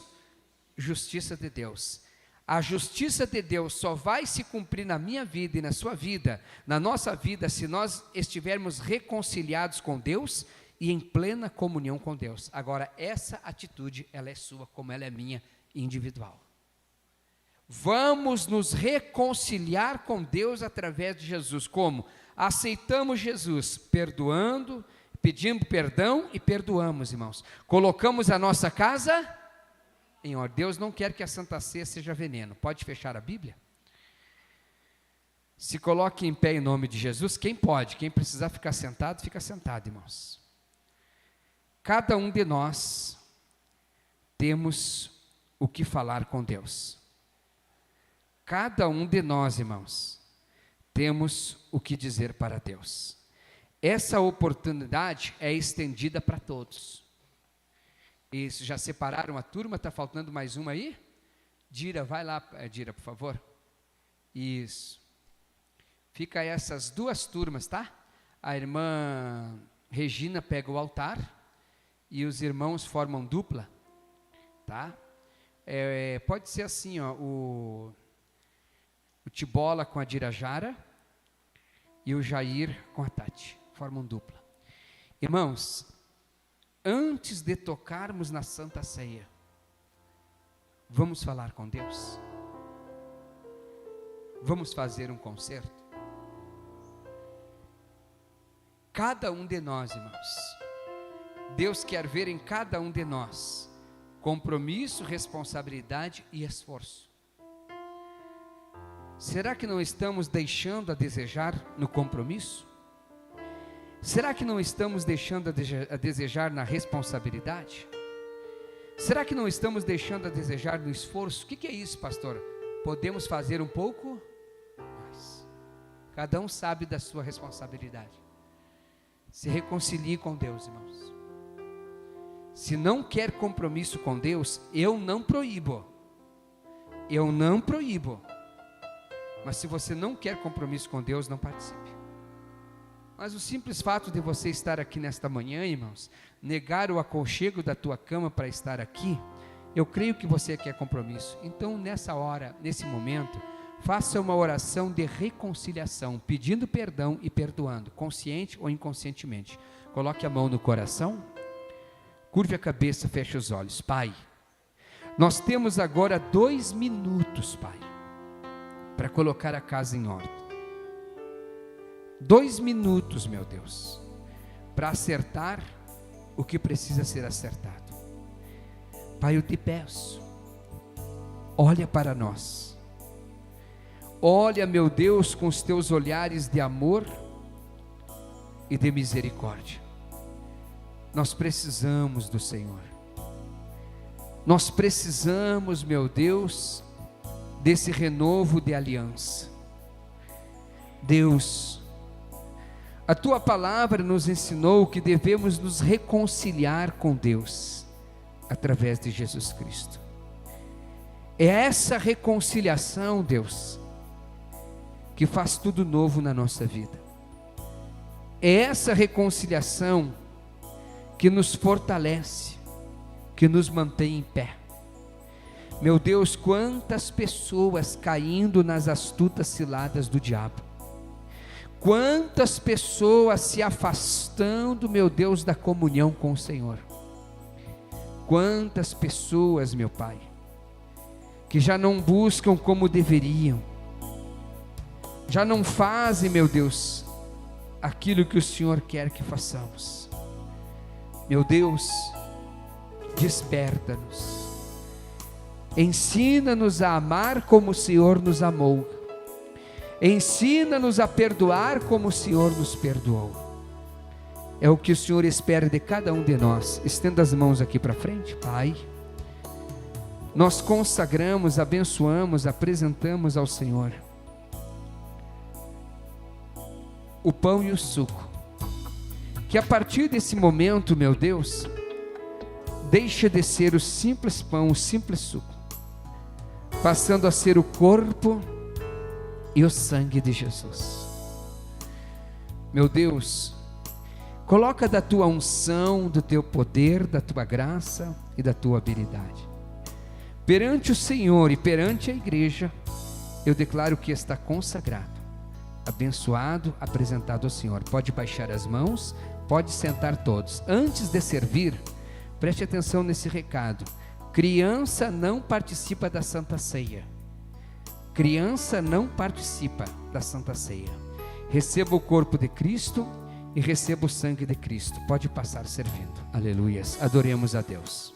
justiça de Deus. A justiça de Deus só vai se cumprir na minha vida e na sua vida, na nossa vida, se nós estivermos reconciliados com Deus e em plena comunhão com Deus. Agora, essa atitude, ela é sua, como ela é minha, individual. Vamos nos reconciliar com Deus através de Jesus. Como? Aceitamos Jesus, perdoando, pedindo perdão e perdoamos, irmãos. Colocamos a nossa casa em ordem. Deus não quer que a Santa Ceia seja veneno. Pode fechar a Bíblia? Se coloque em pé em nome de Jesus. Quem pode? Quem precisar ficar sentado, fica sentado, irmãos. Cada um de nós temos o que falar com Deus. Cada um de nós, irmãos, temos o que dizer para Deus. Essa oportunidade é estendida para todos. Isso, já separaram a turma? Está faltando mais uma aí? Dira, vai lá, Dira, por favor. Isso. Fica essas duas turmas, tá? A irmã Regina pega o altar e os irmãos formam dupla, tá? Pode ser assim, ó, o Tibola com a Dirajara e o Jair com a Tati, formam dupla. Irmãos, antes de tocarmos na Santa Ceia, vamos falar com Deus? Vamos fazer um concerto? Cada um de nós, irmãos, Deus quer ver em cada um de nós compromisso, responsabilidade e esforço. Será que não estamos deixando a desejar no compromisso? Será que não estamos deixando a desejar na responsabilidade? Será que não estamos deixando a desejar no esforço? O que é isso, pastor? Podemos fazer um pouco mais. Cada um sabe da sua responsabilidade. Se reconcilie com Deus, irmãos. Se não quer compromisso com Deus, eu não proíbo. Eu não proíbo. Mas se você não quer compromisso com Deus, não participe. Mas o simples fato de você estar aqui nesta manhã, irmãos, negar o aconchego da tua cama para estar aqui, eu creio que você quer compromisso. Então, nessa hora, nesse momento, faça uma oração de reconciliação, pedindo perdão e perdoando, consciente ou inconscientemente. Coloque a mão no coração, curve a cabeça, feche os olhos. Pai, nós temos agora 2 minutos, Pai, para colocar a casa em ordem. 2 minutos, meu Deus, para acertar o que precisa ser acertado. Pai, eu te peço, olha para nós. Olha, meu Deus, com os teus olhares de amor e de misericórdia. Nós precisamos do Senhor. Nós precisamos, meu Deus, desse renovo de aliança. Deus, a Tua palavra nos ensinou que devemos nos reconciliar com Deus através de Jesus Cristo. É essa reconciliação, Deus, que faz tudo novo na nossa vida. É essa reconciliação que nos fortalece, que nos mantém em pé. Meu Deus, quantas pessoas caindo nas astutas ciladas do diabo. Quantas pessoas se afastando, meu Deus, da comunhão com o Senhor. Quantas pessoas, meu Pai, que já não buscam como deveriam, já não fazem, meu Deus, aquilo que o Senhor quer que façamos. Meu Deus, desperta-nos, ensina-nos a amar como o Senhor nos amou, ensina-nos a perdoar como o Senhor nos perdoou. É o que o Senhor espera de cada um de nós. Estenda as mãos aqui para frente. Pai, nós consagramos, abençoamos, apresentamos ao Senhor o pão e o suco, que a partir desse momento, meu Deus, deixa de ser o simples pão, o simples suco, passando a ser o corpo e o sangue de Jesus. Meu Deus, coloca da Tua unção, do Teu poder, da Tua graça e da Tua habilidade. Perante o Senhor e perante a igreja, eu declaro que está consagrado, abençoado, apresentado ao Senhor. Pode baixar as mãos, pode sentar todos. Antes de servir, preste atenção nesse recado. Criança não participa da Santa Ceia. Criança não participa da Santa Ceia. Receba o corpo de Cristo e receba o sangue de Cristo. Pode passar servindo. Aleluias. Adoremos a Deus.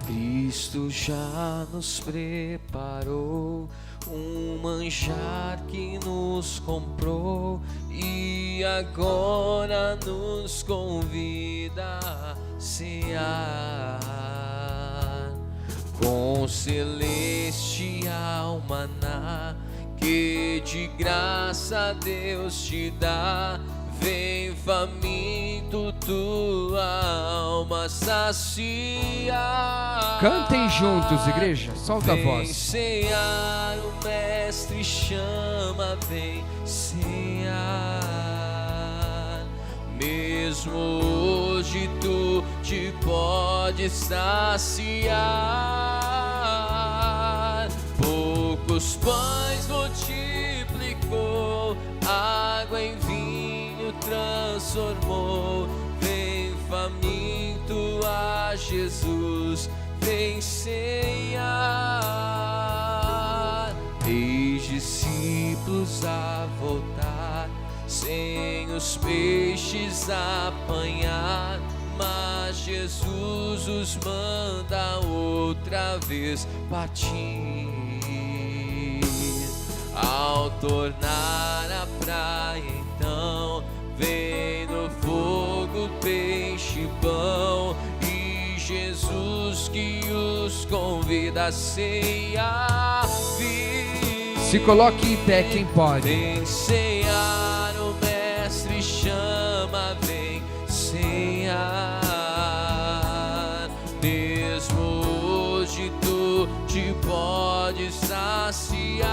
Cristo já nos preparou um manjar que nos comprou e agora nos convida a cear com celestial maná que de graça Deus te dá. Vem faminto, tua alma saciar. Cantem juntos, igreja, solta a voz. Vem cear, o Mestre chama, vem cear. Mesmo hoje tu te pode saciar. Poucos pães multiplicou, água em vinho transformou. Vem faminto a Jesus, vem cear. Eis discípulos a voltar, sem os peixes apanhar, mas Jesus os manda outra vez partir. Ao tornar a praia, então vem no fogo peixe e pão, e Jesus que os convida a cear. Se coloque em pé quem pode. Vem cear, o Mestre chama, vem cear. Mesmo hoje tu te pode saciar.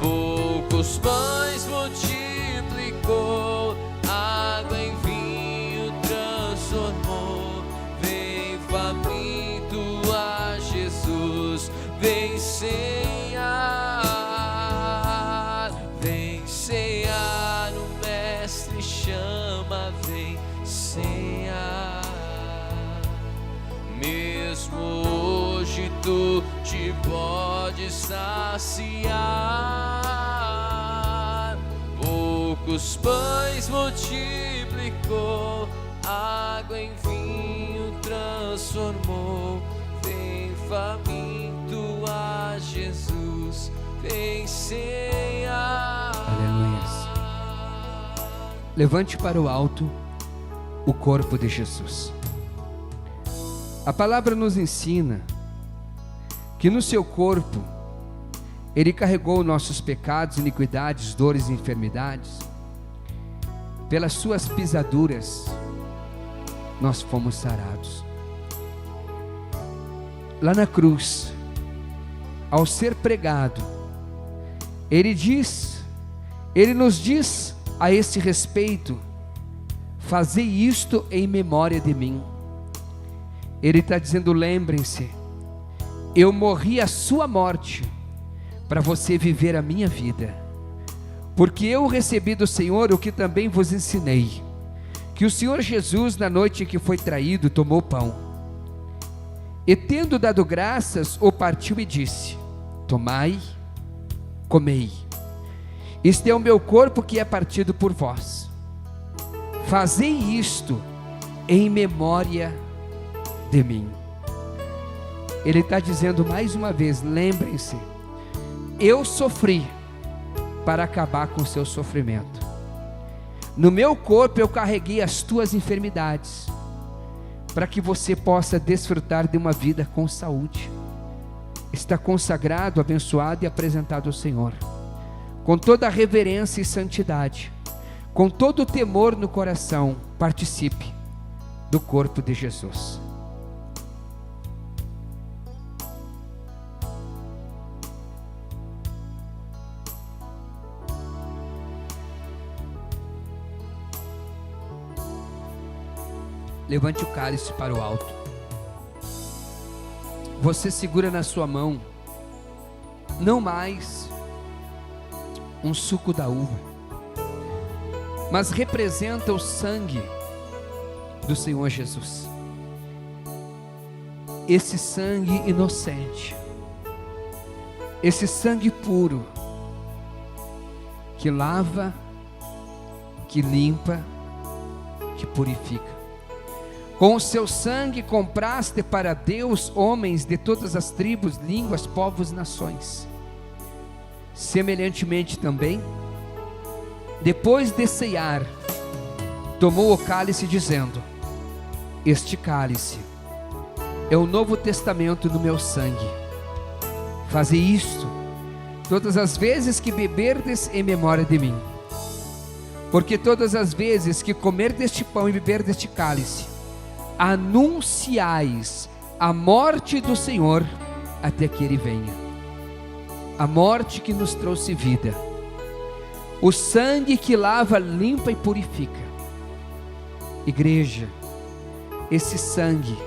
Poucos pães multiplicou, água em vinho transformou. Vem faminto a Jesus, vem cear. Vem cear, o Mestre chama, vem cear. Mesmo hoje tu te pode saciar. Poucos pães multiplicou, água em vinho transformou. Vem faminto a Jesus, vem cear. Aleluias. Levante para o alto o corpo de Jesus. A palavra nos ensina que no seu corpo Ele carregou nossos pecados, iniquidades, dores e enfermidades. Pelas suas pisaduras nós fomos sarados. Lá na cruz, ao ser pregado, Ele nos diz a esse respeito: fazei isto em memória de mim. Ele está dizendo: lembrem-se, eu morri a sua morte para você viver a minha vida, porque eu recebi do Senhor o que também vos ensinei, que o Senhor Jesus, na noite em que foi traído, tomou pão, e tendo dado graças, o partiu e disse: tomai, comei, este é o meu corpo que é partido por vós, fazei isto em memória de mim. Ele está dizendo mais uma vez: lembrem-se, eu sofri para acabar com o seu sofrimento. No meu corpo eu carreguei as tuas enfermidades, para que você possa desfrutar de uma vida com saúde. Está consagrado, abençoado e apresentado ao Senhor, com toda a reverência e santidade, com todo o temor no coração. Participe do corpo de Jesus. Levante o cálice para o alto. Você segura na sua mão não mais um suco da uva, mas representa o sangue do Senhor Jesus. Esse sangue inocente, esse sangue puro, que lava, que limpa, que purifica. Com o seu sangue compraste para Deus homens de todas as tribos, línguas, povos, nações. Semelhantemente também, depois de ceiar, tomou o cálice dizendo: este cálice é o novo testamento no meu sangue. Fazei isto todas as vezes que beberdes em memória de mim. Porque todas as vezes que comer deste pão e beber deste cálice, anunciais a morte do Senhor até que Ele venha. A morte que nos trouxe vida, o sangue que lava, limpa e purifica. Igreja, esse sangue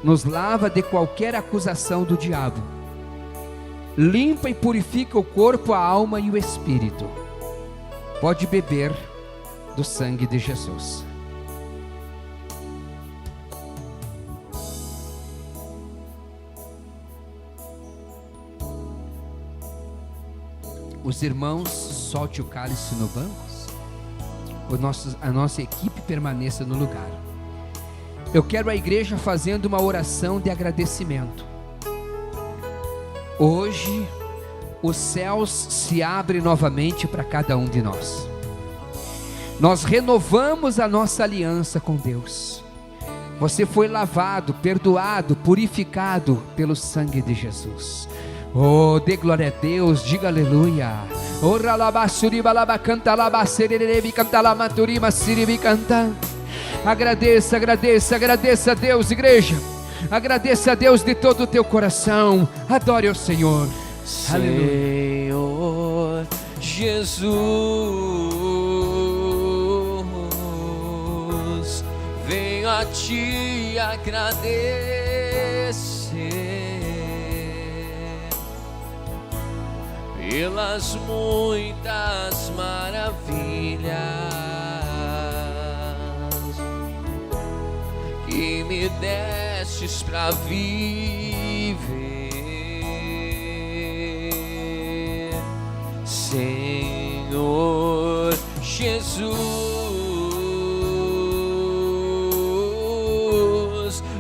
nos lava de qualquer acusação do diabo, limpa e purifica o corpo, a alma e o espírito. Pode beber do sangue de Jesus. Os irmãos, solte o cálice no banco. A nossa equipe permaneça no lugar. Eu quero a igreja fazendo uma oração de agradecimento. Hoje, os céus se abrem novamente para cada um de nós. Nós renovamos a nossa aliança com Deus. Você foi lavado, perdoado, purificado pelo sangue de Jesus. Oh, dê glória a Deus, diga aleluia. Oh, agradeça, agradeça, agradeça a Deus, igreja. Agradeça a Deus de todo o teu coração. Adore ao Senhor. Senhor Jesus, venho a te agradecer pelas muitas maravilhas que me destes para viver. Senhor Jesus,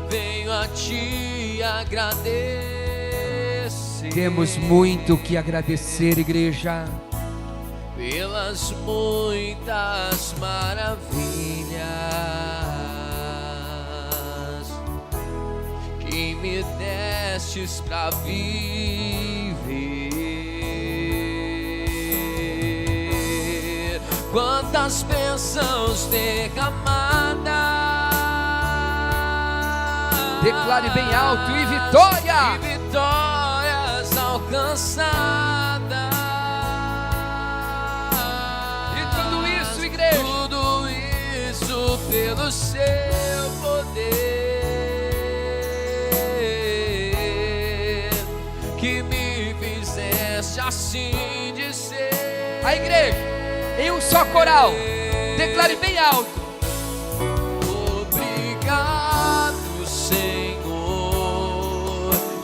venho a te agradecer. Temos muito que agradecer, igreja, pelas muitas maravilhas fizestes pra viver. Quantas bênçãos derramadas. Declare bem alto: e vitória! E vitórias alcançadas. E tudo isso, igreja, Tudo isso pelo seu poder, que me fizeste assim dizer. a igreja, em um só coral, declare bem alto: Obrigado, Senhor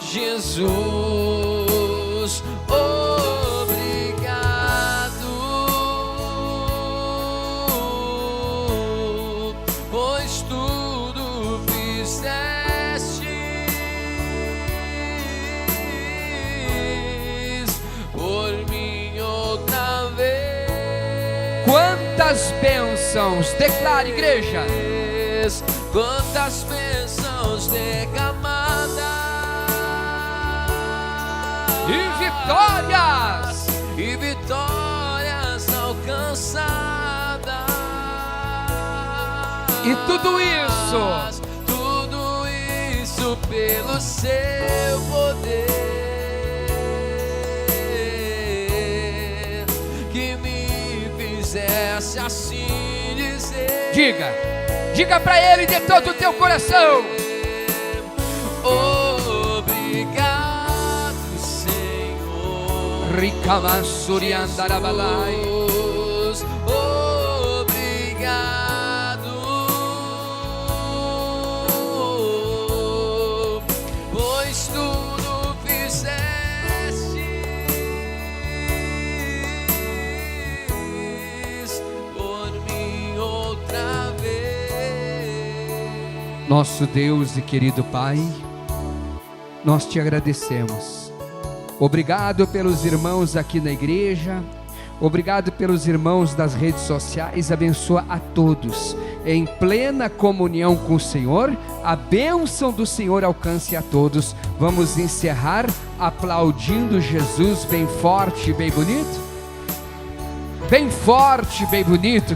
Jesus. Obrigado, pois tudo fizestes por mim outra vez. quantas bênçãos, declare, igreja, Quantas bênçãos derramadas. e vitórias, E vitórias alcançadas. e tudo isso pelo seu poder, que me fizesse assim dizer. diga para ele de todo o teu coração: obrigado, Senhor. Ricamansuriandarabalai. Jesus, obrigado, pois tudo fizestes por mim outra vez. Nosso Deus e querido Pai, nós te agradecemos. Obrigado pelos irmãos aqui na igreja, obrigado pelos irmãos das redes sociais. Abençoa a todos em plena comunhão com o Senhor. A bênção do Senhor alcance a todos. Vamos encerrar aplaudindo Jesus bem forte e bem bonito. Bem forte, bem bonito.